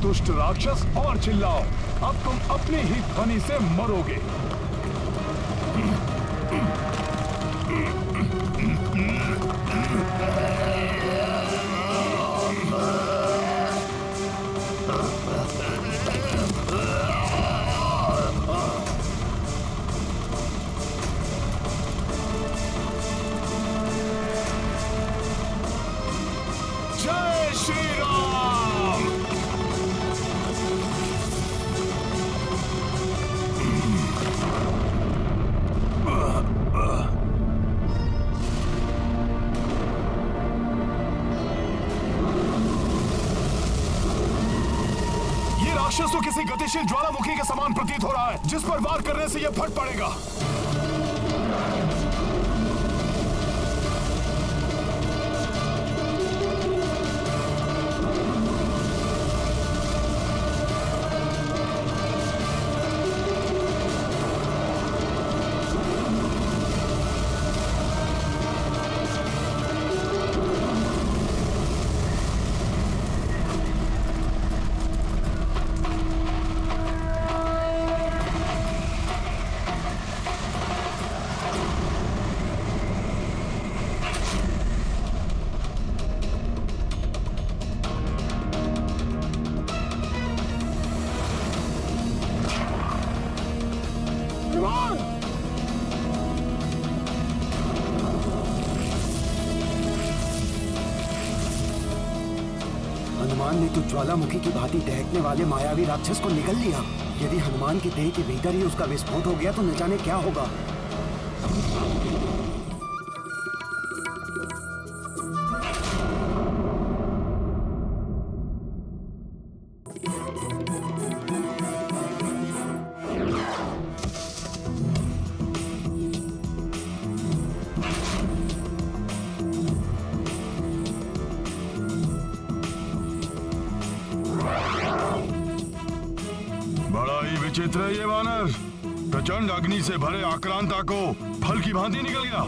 दुष्ट राक्षस और चिल्लाओ, अब तुम अपनी ही ध्वनि से मरोगे। जय श्री राम। राक्षस तो किसी गतिशील ज्वालामुखी के समान प्रतीत हो रहा है, जिस पर वार करने से यह फट पड़ेगा। हनुमान ने तो ज्वालामुखी की भांति दहकने वाले मायावी राक्षस को निगल लिया। यदि हनुमान के देह के भीतर ही उसका विस्फोट हो गया तो न जाने क्या होगा। विचित्र है ये वानर, प्रचंड अग्नि से भरे आक्रांता को फल की भांति निकल गया।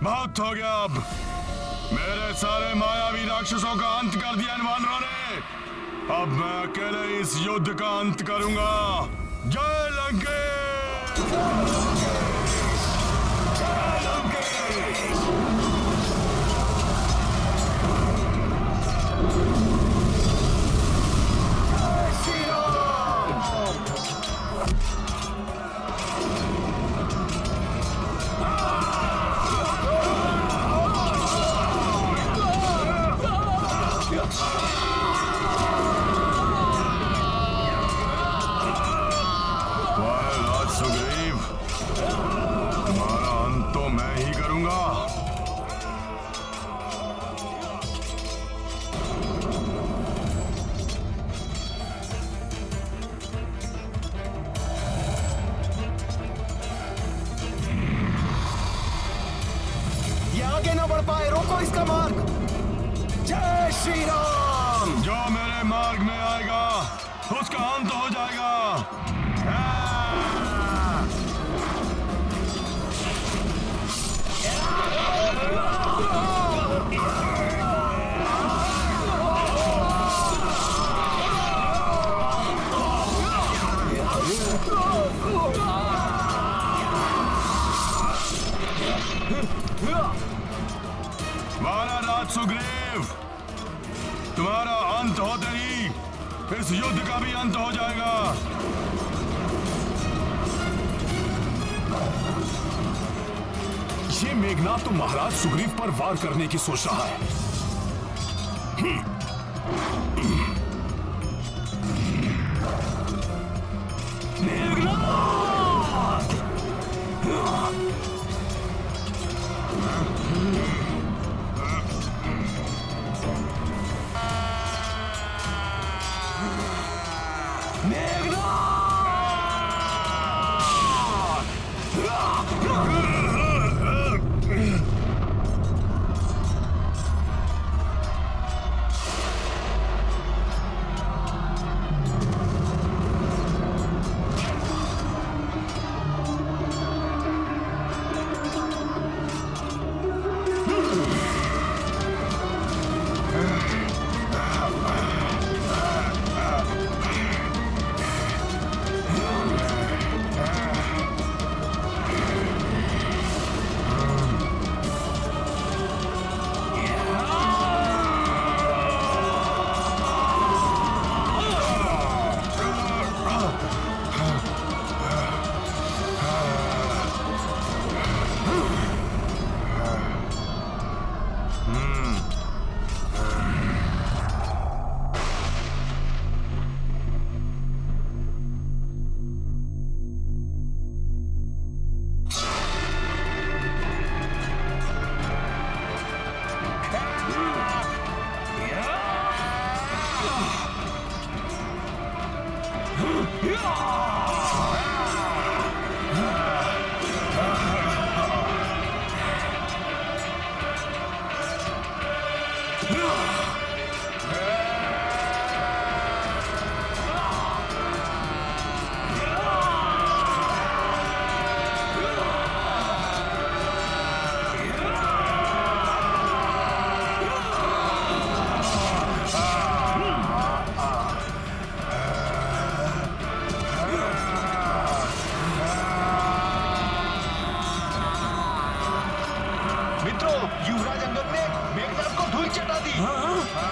बहुत हो गया, अब मेरे सारे मायावी राक्षसों का अंत कर दिया इन वानरों ने। अब मैं अकेले इस युद्ध का अंत करूंगा। जय लंकेश। सुग्रीव, तुम्हारा अंत तो मैं ही करूंगा। ये आगे ना बढ़ पाए, रोको इसका मार्ग। जय श्री राम। जो मेरे मार्ग में आएगा उसका अंत हो जाएगा। महाराज सुग्रीव, तुम्हारा अंत होते ही इस युद्ध का भी अंत हो जाएगा। ये मेघनाद तो महाराज सुग्रीव पर वार करने की सोच रहा है।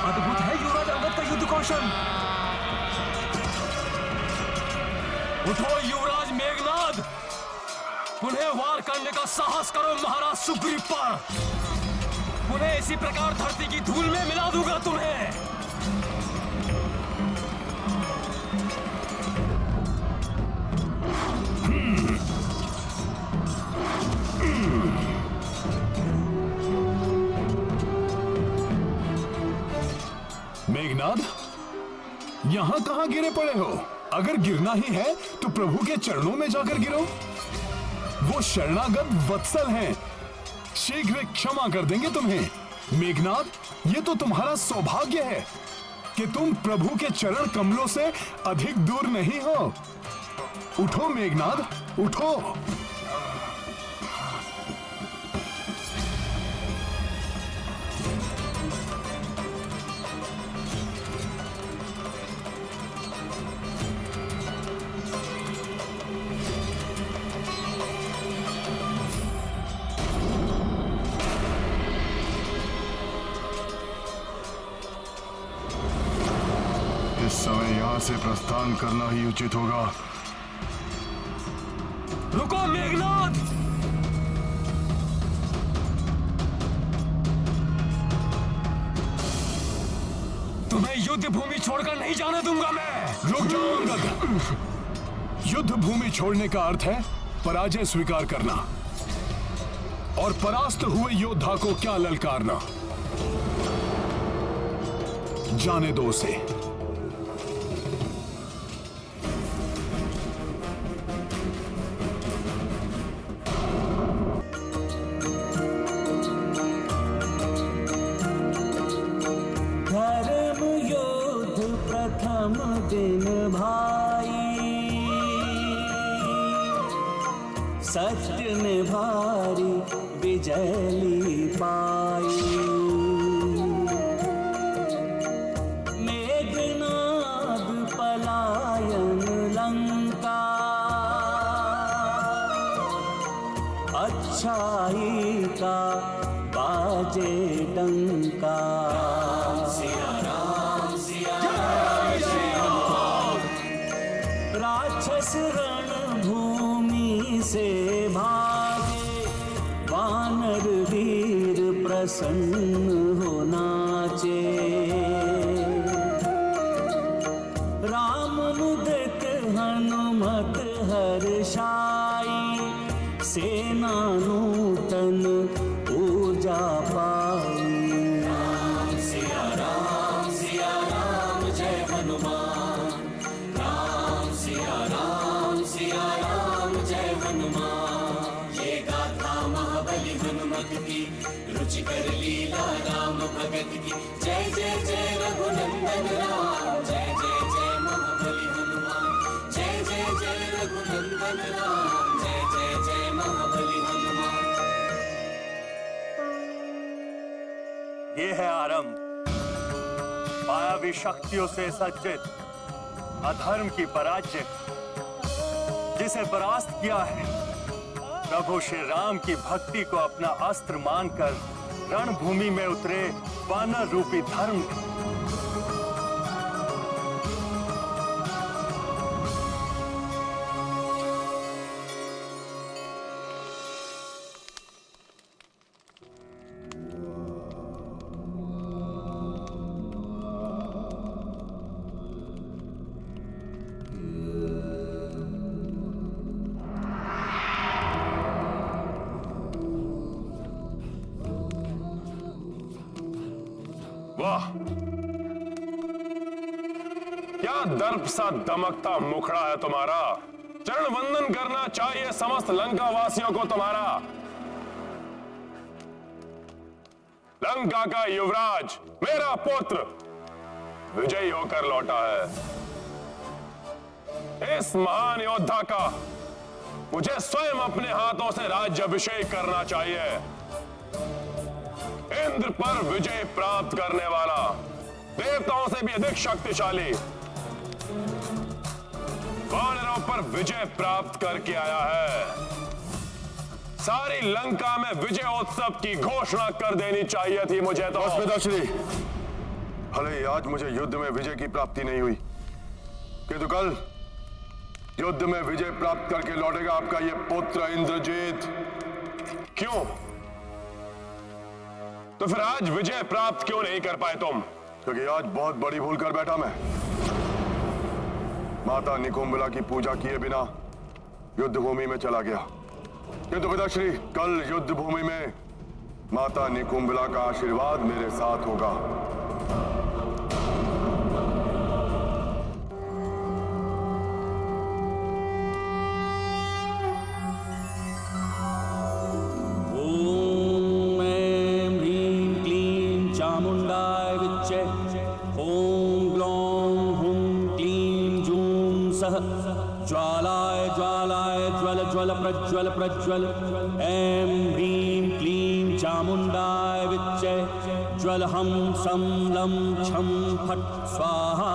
अद्भुत है युवराज अंगद का युद्ध कौशल। उठो युवराज मेघनाद, पुनः वार करने का साहस करो महाराज सुग्रीव पर। पुनः इसी प्रकार धरती की धूल में मिला दूंगा तुम्हें। मेघनाद, यहां कहां गिरे पड़े हो? अगर गिरना ही है तो प्रभु के चरणों में जाकर गिरो। वो शरणागत वत्सल हैं, शीघ्र क्षमा कर देंगे तुम्हें। मेघनाद, ये तो तुम्हारा सौभाग्य है कि तुम प्रभु के चरण कमलों से अधिक दूर नहीं हो। उठो मेघनाद, उठो। इस समय यहाँ से प्रस्थान करना ही उचित होगा। रुको मेघनाद, तुम्हें युद्ध भूमि छोड़कर नहीं जाने दूंगा मैं। रुक जाओ अंगद। युद्ध भूमि छोड़ने का अर्थ है पराजय स्वीकार करना और परास्त हुए योद्धा को क्या ललकारना। जाने दो उसे। दिन भाई सत्य में भारी विजय पाई। मेघनाद पलायन लंका, अच्छाई का बाजे डंका। राक्षस रणभूमि से भागे, वानर वीर प्रसन्न हो नाचे। राम मुदित हनुमत हर्षाई, सेना नूतन ऊर्जा पाई। राम सिया राम जय हनुमान। सिया राम जय हनुमान। ये गाथा महाबली हनुमत की, रुचि कर लीला राम भगत की। जय जय जय रघुनंदन राम, जय जय जय महाबली हनुमान। जय जय जय रघुनंदन राम, जय जय जय महाबली हनुमान। ये है आरंभ मायावी शक्तियों से सज्जित अधर्म की पराजय। जिसे परास्त किया है प्रभु श्री राम की भक्ति को अपना अस्त्र मानकर रणभूमि में उतरे वानर रूपी धर्म। वाह, क्या दर्प सा दमकता मुखड़ा है तुम्हारा। चरण वंदन करना चाहिए समस्त लंका वासियों को तुम्हारा। लंका का युवराज मेरा पुत्र विजयी होकर लौटा है। इस महान योद्धा का मुझे स्वयं अपने हाथों से राज्याभिषेक करना चाहिए। इंद्र पर विजय प्राप्त करने वाला, देवताओं से भी अधिक शक्तिशाली, वानरों पर विजय प्राप्त करके आया है। सारी लंका में विजयोत्सव की घोषणा कर देनी चाहिए थी मुझे तो। पिताश्री, भले ही आज मुझे युद्ध में विजय की प्राप्ति नहीं हुई, किंतु कल युद्ध में विजय प्राप्त करके लौटेगा आपका यह पुत्र इंद्रजीत। क्यों? तो फिर आज विजय प्राप्त क्यों नहीं कर पाए तुम? क्योंकि आज बहुत बड़ी भूल कर बैठा मैं। माता निकुंभला की पूजा किए बिना युद्ध भूमि में चला गया, किंतु पिताश्री कल युद्ध भूमि में माता निकुंभला का आशीर्वाद मेरे साथ होगा। ओम ऐं ह्रीं क्लीं चामुंडाय विच्चे। ओम ग्लौं हुं क्लीं जूं सः ज्वालाय ज्वालाय ज्वल ज्वल प्रज्वल प्रज्वल। ऐं ह्रीं क्लीं चामुंडाय विच्चे। ज्वल हम सं लं छं फट् स्वाहा।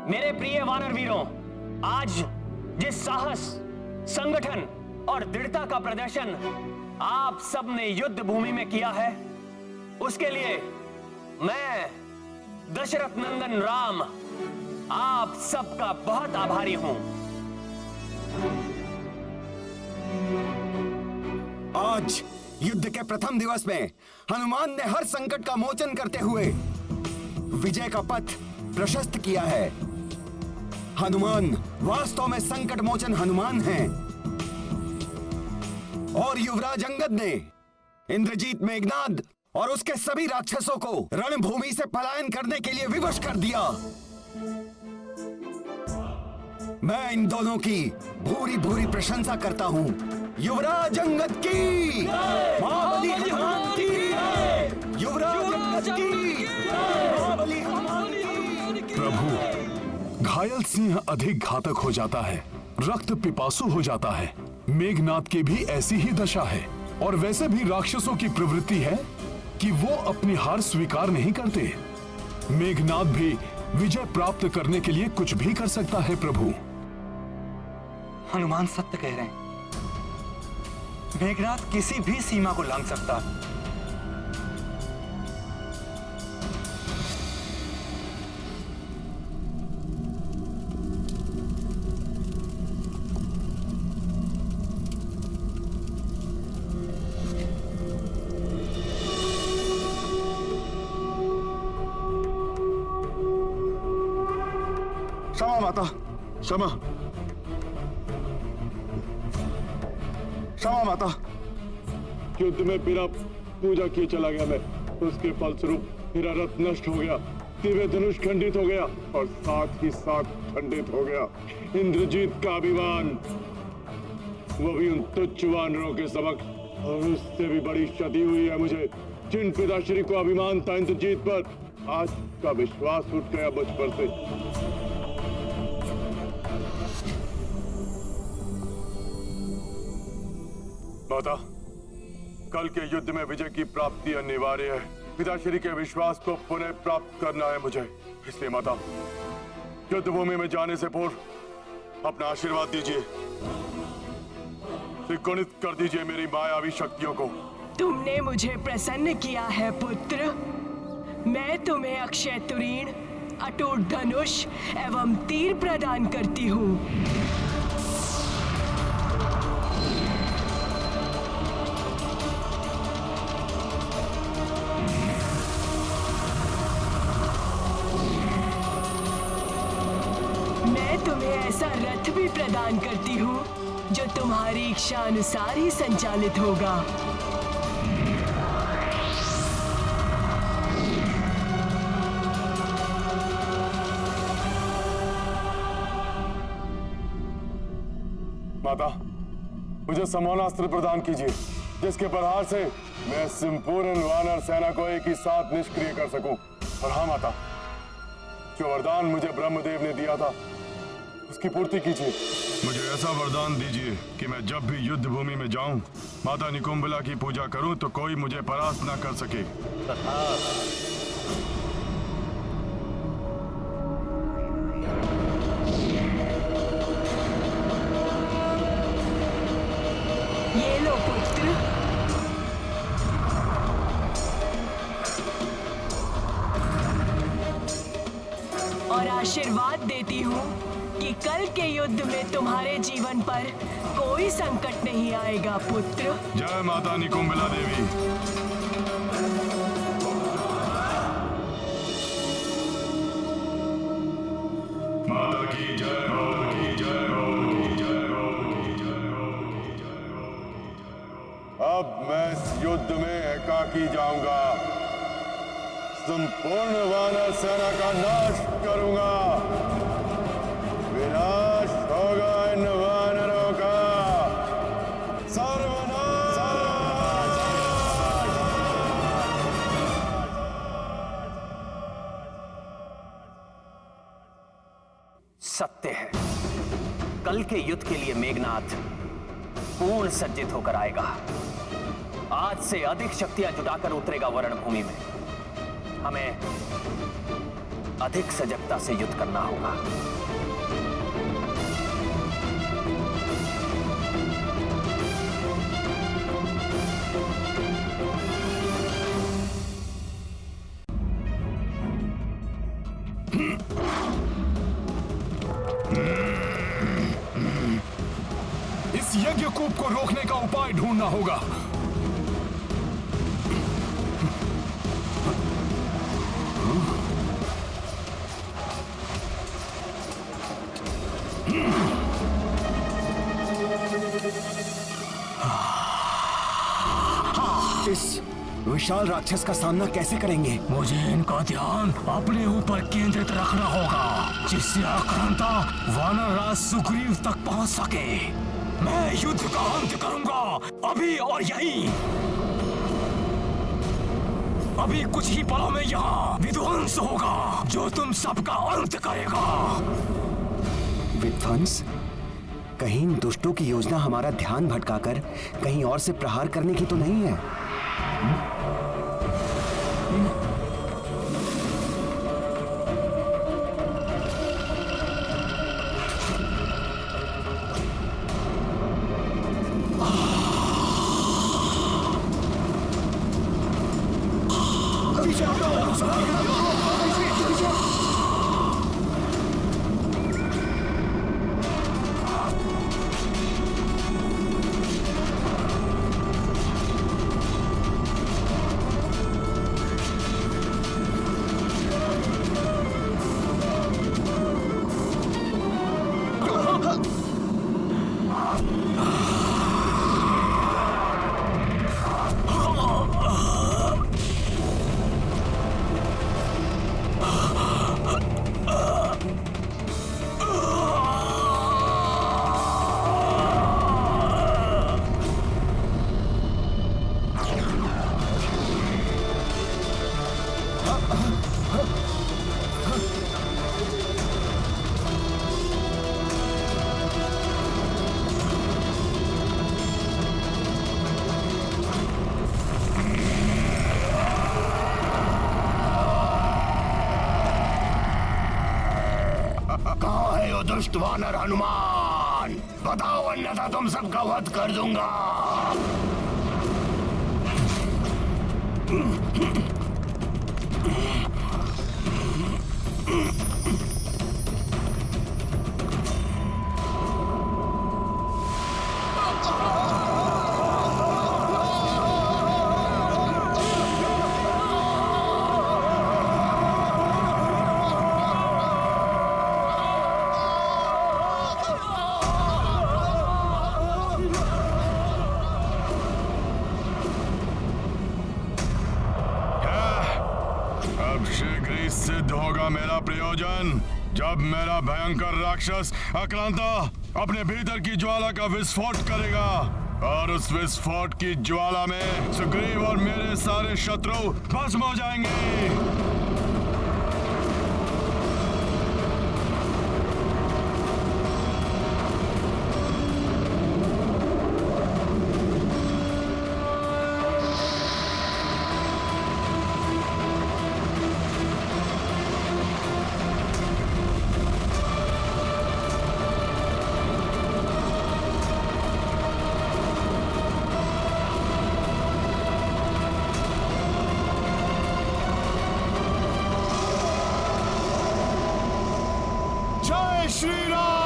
मेरे प्रिय वानर वीरों, आज जिस साहस, संगठन और दृढ़ता का प्रदर्शन आप सबने युद्ध भूमि में किया है, उसके लिए मैं दशरथ नंदन राम आप सबका बहुत आभारी हूं। आज युद्ध के प्रथम दिवस में हनुमान ने हर संकट का मोचन करते हुए विजय का पथ प्रशस्त किया है। हनुमान वास्तव में संकट मोचन हनुमान हैं। और युवराज अंगद ने इंद्रजीत मेघनाद और उसके सभी राक्षसों को रणभूमि से पलायन करने के लिए विवश कर दिया। मैं इन दोनों की भूरी भूरी प्रशंसा करता हूं। युवराज अंगद की, महाबली हनुमान की, युवराज अंगद की, महाबली हनुमान की। प्रभु, घायल सिंह अधिक घातक हो जाता है, रक्त पिपासु हो जाता है। मेघनाद की भी ऐसी ही दशा है। और वैसे भी राक्षसों की प्रवृत्ति है कि वो अपनी हार स्वीकार नहीं करते। मेघनाद भी विजय प्राप्त करने के लिए कुछ भी कर सकता है। प्रभु, हनुमान सत्य कह रहे हैं। मेघनाद किसी भी सीमा को लांघ सकता है। क्षमा माता, क्षमा, क्षमा माता। युद्ध में बिना पूजा किए चला गया मैं। उसके फलस्वरूप मेरा रथ नष्ट हो गया, दिव्य धनुष खंडित हो गया और साथ ही साथ खंडित हो गया इंद्रजीत का अभिमान, वो भी उन तुच्छ वानरों के समक्ष। और उससे भी बड़ी क्षति हुई है मुझे। जिन पिताश्री को अभिमान था इंद्रजीत पर, आज का विश्वास उठ गया मुझ पर से। माता, कल के युद्ध में विजय की प्राप्ति अनिवार्य है। पिताश्री के विश्वास को पुनः प्राप्त करना है मुझे। इसलिए माता, युद्ध भूमि में जाने से पूर्व अपना आशीर्वाद दीजिए, त्रिगुणित कर दीजिए मेरी मायावी शक्तियों को। तुमने मुझे प्रसन्न किया है पुत्र। मैं तुम्हें अक्षय तुरीण, अटूट धनुष एवं तीर प्रदान करती हूँ। मैं तुम्हें ऐसा रथ भी प्रदान करती हूँ जो तुम्हारी इच्छा अनुसार ही संचालित होगा। माता, मुझे समौनास्त्र प्रदान कीजिए, जिसके प्रहार से मैं संपूर्ण वानर सेना को एक ही साथ निष्क्रिय कर सकूं। और हाँ माता, जो वरदान मुझे ब्रह्मदेव ने दिया था, उसकी पूर्ति कीजिए। मुझे ऐसा वरदान दीजिए कि मैं जब भी युद्ध भूमि में जाऊं, माता निकुंभला की पूजा करूं तो कोई मुझे परास्त ना कर सके। ये लो पुत्र। और आशीर्वाद देती हूँ कि कल के युद्ध में तुम्हारे जीवन पर कोई संकट नहीं आएगा पुत्र। जय माता निकुंभला देवी। माता की जय हो, की जय हो, की जय हो, की जय हो, की जय हो। अब मैं इस युद्ध में एकाकी जाऊंगा, संपूर्ण वानर सेना का नाश करूंगा। विनाश होगा इन वानरों का, सर्वनाश। सत्य है, कल के युद्ध के लिए मेघनाथ पूर्ण सज्जित होकर आएगा। आज से अधिक शक्तियां जुटाकर उतरेगा वरण भूमि में। हमें अधिक सजगता से युद्ध करना होगा। इस यज्ञकूप को रोकने का उपाय ढूंढना होगा। इस विशाल राक्षस का सामना कैसे करेंगे? मुझे इनका ध्यान अपने ऊपर केंद्रित रखना होगा, जिससे आक्रांता वानर राज सुग्रीव तक पहुंच सके। मैं युद्ध का अंत करूंगा, अभी और यहीं। अभी कुछ ही पलों में यहाँ विध्वंस होगा, जो तुम सबका अंत करेगा। विध्वंस? कहीं इन दुष्टों की योजना हमारा ध्यान भटकाकर कहीं और से प्रहार करने की तो नहीं है? दुष्ट वानर हनुमान, बताओ अन्यथा तुम सबका वध कर दूंगा। सिद्ध होगा मेरा प्रयोजन जब मेरा भयंकर राक्षस आक्रांता अपने भीतर की ज्वाला का विस्फोट करेगा और उस विस्फोट की ज्वाला में सुग्रीव और मेरे सारे शत्रु भस्म हो जाएंगे। जय श्री राम।